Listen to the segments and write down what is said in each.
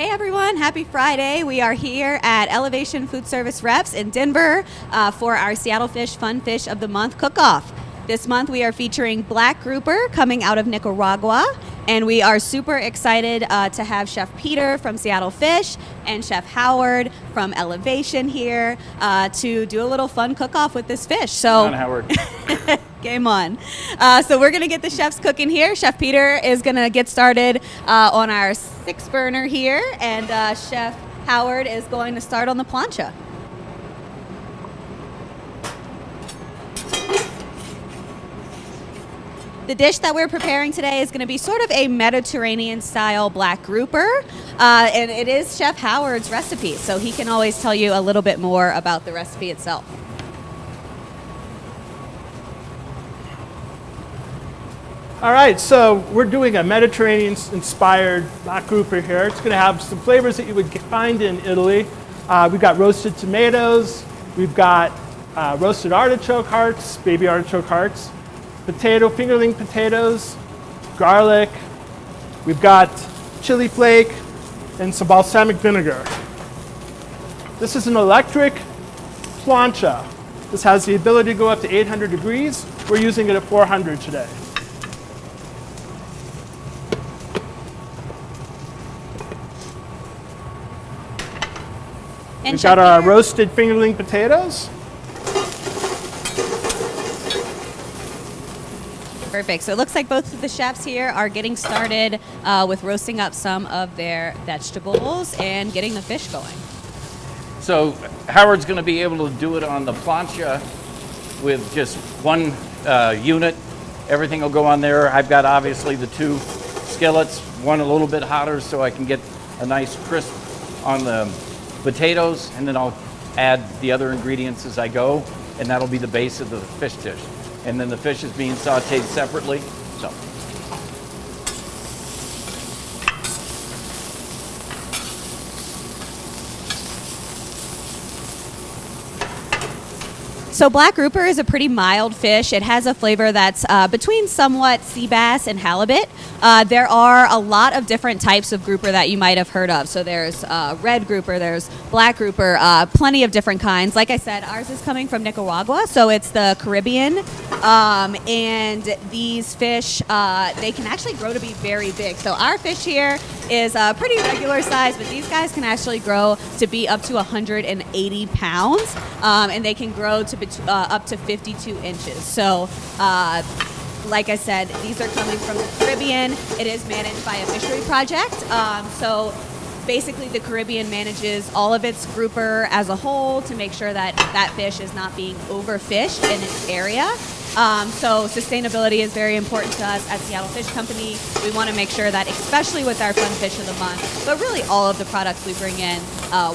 Hey everyone, happy Friday. We are here at Elevation Food Service Reps in Denver for our Seattle Fish Fun Fish of the Month cook-off. This month we are featuring black grouper coming out of Nicaragua, and we are super excited to have Chef Peter from Seattle Fish and Chef Howard from Elevation here to do a little fun cook-off with this fish. So, Come on, Howard. Game on. So we're going to get the chefs cooking here. Chef Peter is going to get started on our 6 burner here, and Chef Howard is going to start on the plancha. The dish that we're preparing today is going to be sort of a Mediterranean-style black grouper, and it is Chef Howard's recipe, so he can always tell you a little bit more about the recipe itself. All right, so we're doing a Mediterranean-inspired black grouper here. It's going to have some flavors that you would find in Italy. We've got roasted tomatoes. We've got roasted artichoke hearts, baby artichoke hearts, fingerling potatoes, garlic. We've got chili flake and some balsamic vinegar. This is an electric plancha. This has the ability to go up to 800 degrees. We're using it at 400 today. And we've got our roasted fingerling potatoes. Perfect. So it looks like both of the chefs here are getting started with roasting up some of their vegetables and getting the fish going. So Howard's going to be able to do it on the plancha with just one unit. Everything will go on there. I've got obviously the 2 skillets, one a little bit hotter so I can get a nice crisp on the potatoes, and then I'll add the other ingredients as I go, and that'll be the base of the fish dish. And then the fish is being sauteed separately. So. So black grouper is a pretty mild fish. It has a flavor that's between somewhat sea bass and halibut. There are a lot of different types of grouper that you might have heard of. So there's red grouper, there's black grouper, plenty of different kinds. Like I said, ours is coming from Nicaragua, so it's the Caribbean. And these fish, they can actually grow to be very big. So our fish here is a pretty regular size, but these guys can actually grow to be up to 180 pounds, and they can grow to up to 52 inches. So, like I said, these are coming from the Caribbean. It is managed by a fishery project. So basically the Caribbean manages all of its grouper as a whole to make sure that that fish is not being overfished in its area. So sustainability is very important to us at Seattle Fish Company. We want to make sure that, especially with our Fun Fish of the Month, but really all of the products we bring in,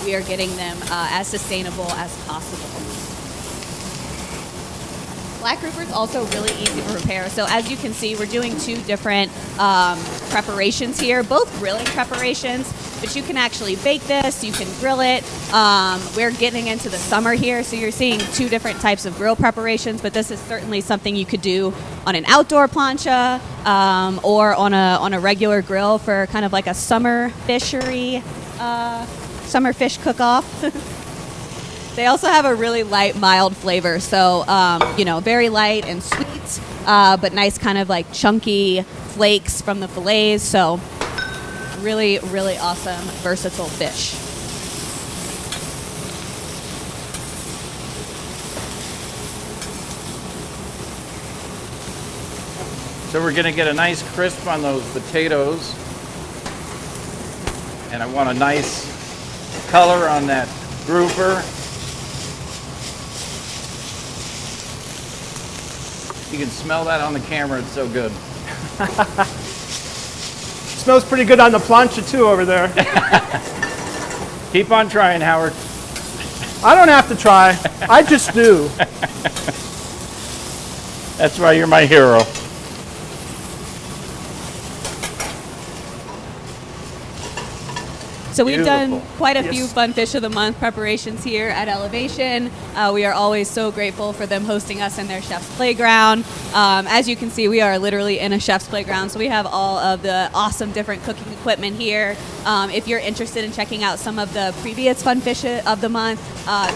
we are getting them as sustainable as possible. Black grouper is also really easy to prepare. So as you can see, we're doing 2 different preparations here, both grilling preparations, but you can actually bake this, you can grill it. We're getting into the summer here, so you're seeing 2 different types of grill preparations, but this is certainly something you could do on an outdoor plancha or on a regular grill for kind of like a summer fishery, summer fish cook-off. They also have a really light, mild flavor. So, very light and sweet, but nice kind of like chunky flakes from the fillets. So really, really awesome, versatile fish. So we're going to get a nice crisp on those potatoes. And I want a nice color on that grouper. You can smell that on the camera, it's so good. Smells pretty good on the plancha too over there. Keep on trying, Howard. I don't have to try, I just do. That's why you're my hero. So we've done Beautiful. quite a few Fun Fish of the Month preparations here at Elevation. We are always so grateful for them hosting us in their chef's playground. As you can see, we are literally in a chef's playground, so we have all of the awesome different cooking equipment here. If you're interested in checking out some of the previous Fun Fish of the Month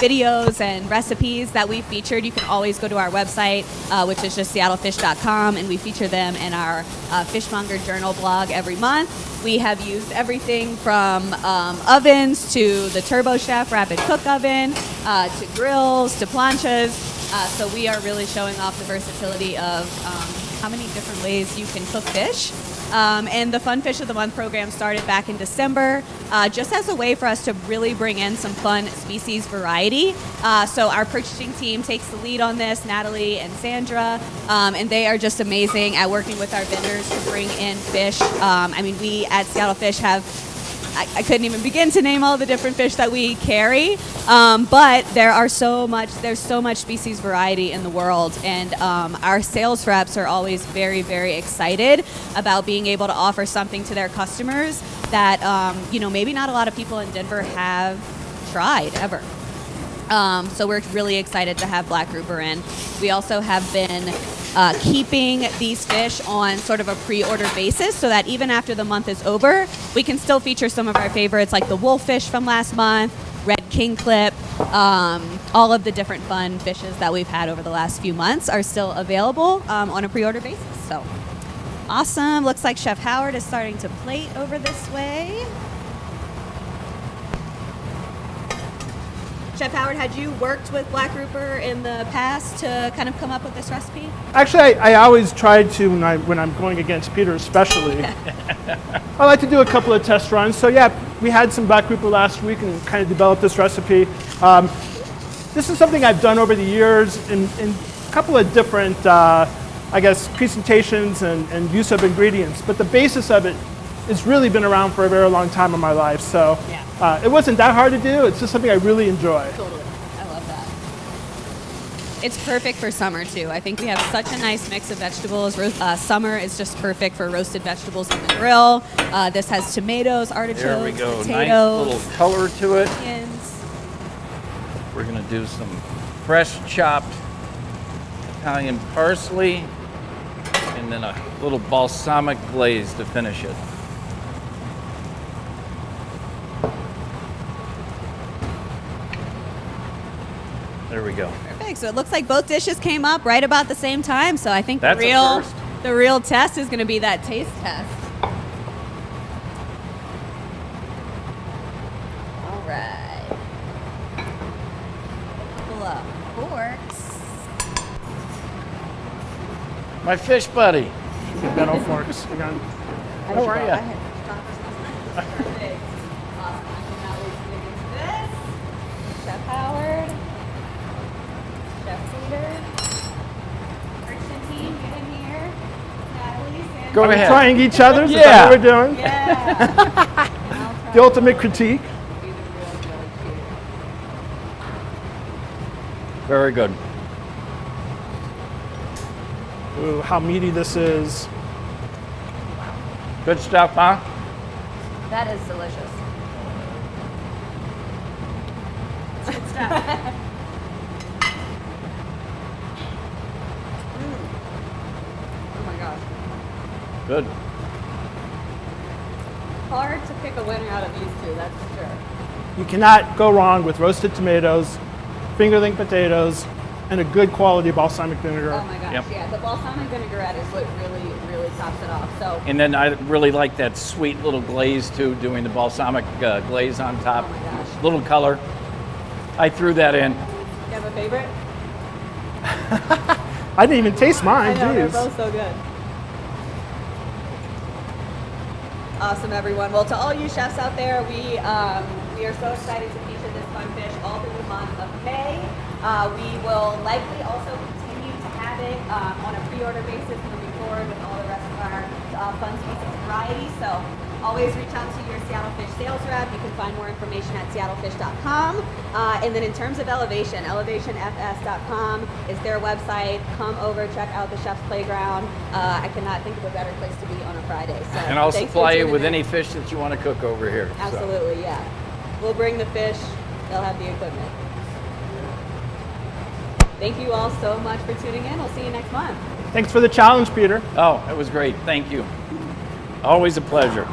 videos and recipes that we featured, you can always go to our website, which is just seattlefish.com, and we feature them in our Fishmonger Journal blog every month. We have used everything from ovens to the Turbo Chef Rapid Cook Oven to grills to planchas. So we are really showing off the versatility of how many different ways you can cook fish. And the Fun Fish of the Month program started back in December, just as a way for us to really bring in some fun species variety. So our purchasing team takes the lead on this, Natalie and Sandra, and they are just amazing at working with our vendors to bring in fish. I mean, we at Seattle Fish have, I couldn't even begin to name all the different fish that we carry, but there's so much species variety in the world, and our sales reps are always very, very excited about being able to offer something to their customers that maybe not a lot of people in Denver have tried ever. So we're really excited to have black grouper in. We also have been keeping these fish on sort of a pre-order basis so that even after the month is over, we can still feature some of our favorites like the wolffish from last month, red kingclip, all of the different fun fishes that we've had over the last few months are still available on a pre-order basis. So awesome. Looks like Chef Howard is starting to plate over this way. Chef Howard, had you worked with black grouper in the past to kind of come up with this recipe? Actually, I always try to when I'm going against Peter, especially. I like to do a couple of test runs. So yeah, we had some black grouper last week and kind of developed this recipe. This is something I've done over the years in a couple of different, presentations and use of ingredients. But the basis of it has really been around for a very long time in my life. So. Yeah. It wasn't that hard to do. It's just something I really enjoy. Totally. I love that. It's perfect for summer, too. I think we have such a nice mix of vegetables. Summer is just perfect for roasted vegetables on the grill. This has tomatoes, artichokes, there we go. potatoes. Nice little color to it. Onions. We're going to do some fresh chopped Italian parsley and then a little balsamic glaze to finish it. There we go. Perfect. So it looks like both dishes came up right about the same time. So I think That's the real test is going to be that taste test. All right. Pull up forks. My fish buddy. Get Benno forks again. How are you? Perfect. Awesome. Now we're going to get this. Chef Howard. Chef Peter, Christian team, get in here. Natalie, Sandra. Go ahead. Trying each other. Is Yeah. that what we're doing? Yeah. The ultimate critique. Very good. Ooh, how meaty this is. Good stuff, huh? That is delicious. It's good stuff. Good. Hard to pick a winner out of these two, that's for sure. You cannot go wrong with roasted tomatoes, fingerling potatoes, and a good quality balsamic vinegar. Oh my gosh, Yep. yeah. The balsamic vinaigrette is what really, really tops it off. So. And then I really like that sweet little glaze too, doing the balsamic glaze on top. Oh my gosh. Little color. I threw that in. You have a favorite? I didn't even taste mine. I know, they're Jeez. both so good. Awesome, everyone. Well, to all you chefs out there, we are so excited to feature this fun fish all through the month of May. We will likely also continue to have it on a pre-order basis moving forward with all the rest of our fun species variety. So always reach out to your Seattle Fish sales rep. You can find more information at seattlefish.com. And then in terms of elevation, elevationfs.com is their website. Come over, check out the Chef's Playground. I cannot think of a better place to be on a Friday. So And I'll thanks for supply you tuning with in. any fish that you want to cook over here. So. Absolutely, yeah. We'll bring the fish. They'll have the equipment. Thank you all so much for tuning in. We'll see you next month. Thanks for the challenge, Peter. Oh, that was great. Thank you. Always a pleasure.